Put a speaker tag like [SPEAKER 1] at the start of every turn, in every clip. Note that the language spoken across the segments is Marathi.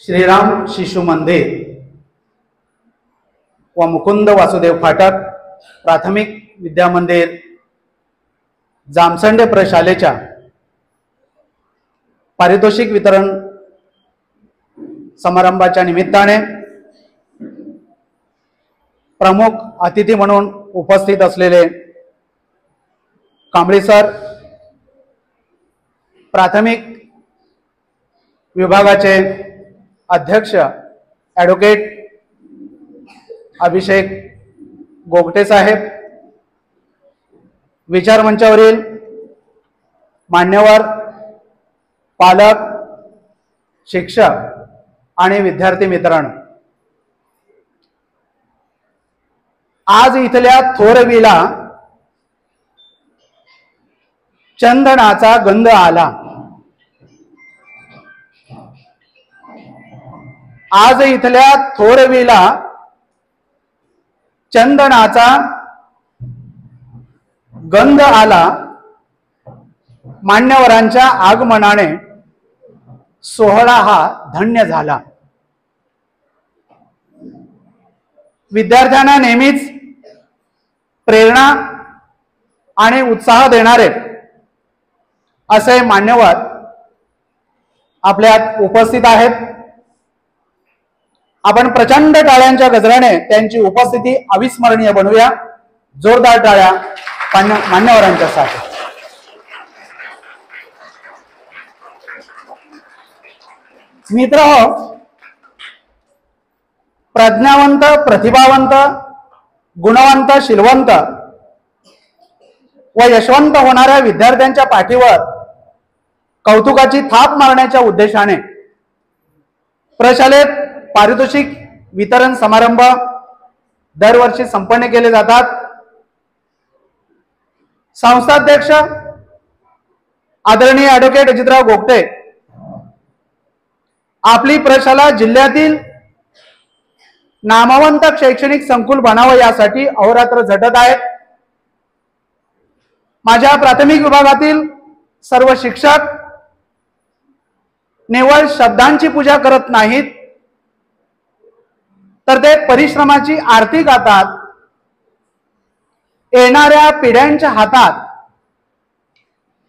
[SPEAKER 1] श्रीराम शिशु मंदिर व मुकुंद वासुदेव फाटक प्राथमिक विद्या मंदिर जामसंडे प्रशालेच्या पारितोषिक वितरण समारंभाच्या निमित्ताने प्रमुख अतिथी म्हणून उपस्थित असलेले कांबळे सर, प्राथमिक विभागाचे अध्यक्ष ॲडव्होकेट अभिषेक गोगटे साहेब, विचार मंचावरील मान्यवर पालक, शिक्षक आणि विद्यार्थी मित्रांनो, आज इथल्या थोरवीला चंदनाचा गंध आला। आज इथल्या थोरवीला चंदनाचा गंध आला। मान्यवरांच्या आगमनाने सोहळा हा धन्य झाला। विद्यार्थ्यांना नेहमीच प्रेरणा आणि उत्साह देणारे असे मान्यवर आपल्यात उपस्थित आहेत। आपण प्रचंड टाळ्यांच्या गजराने त्यांची उपस्थिती अविस्मरणीय बनवूया। जोरदार टाळ्या मान्यवरांच्या साठी। मित्रहो, प्रज्ञावंत, प्रतिभावंत, गुणवंत, शीलवंत व यशवंत होणाऱ्या विद्यार्थ्यांच्या पाठीवर कौतुकाची थाप मारण्याच्या उद्देशाने प्रशालेत पारितोषिक वितरण समारंभ दरवर्षी संपन्न केले जातात। संस्थाध्यक्ष आदरणीय ॲडव्होकेट अजितराव गोगटे आपली प्रशाला जिल्ह्यातील नामवंत शैक्षणिक संकुल बनावं यासाठी अहोरात्र झटत आहेत। माझ्या प्राथमिक विभागातील सर्व शिक्षक निव्वळ शब्दांची पूजा करत नाहीत, तर ते परिश्रमाची आरती गातात। येणाऱ्या पिढ्यांच्या हातात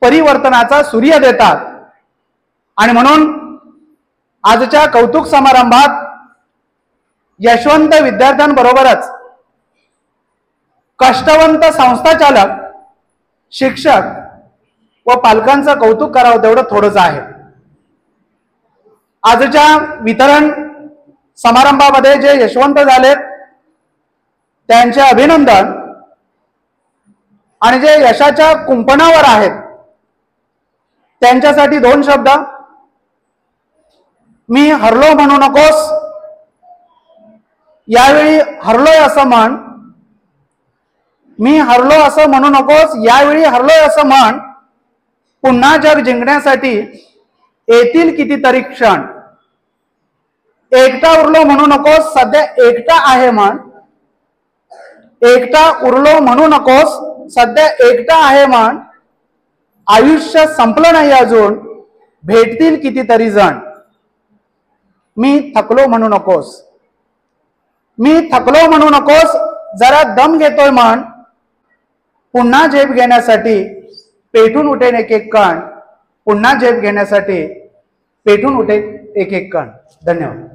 [SPEAKER 1] परिवर्तनाचा सूर्य देतात। आणि म्हणून आजच्या कौतुक समारंभात यशवंत विद्यार्थ्यांबरोबरच कष्टवंत संस्थाचालक, शिक्षक व पालकांचं कौतुक करावं तेवढं थोडंच आहे। आजच्या वितरण समारंभामध्ये जे यशवंत झालेत त्यांचे अभिनंदन, आणि जे यशाच्या कुंपणावर आहेत त्यांच्यासाठी दोन शब्द। मी हरलो म्हणू नकोस, यावेळी हरलोय असं म्हण। मी हरलो असं म्हणू नकोस, यावेळी हरलोय असं म्हण। पुन्हा जग जिंकण्यासाठी येतील कितीतरी क्षण। एकटा उरलो म्हणू नकोस, सध्या एकटा आहे म्हण। एकटा उरलो म्हणू नकोस, सध्या एकटा आहे म्हण। आयुष्य संपलं नाही अजून, भेटतील कितीतरी जण। मी थकलो म्हणू नकोस, मी थकलो म्हणू नकोस, जरा दम घेतोय म्हण। पुन्हा झेप घेण्यासाठी पेटून उठेन एक एक कण। पुन्हा झेप घेण्यासाठी पेटून उठेन एक एक कण। धन्यवाद।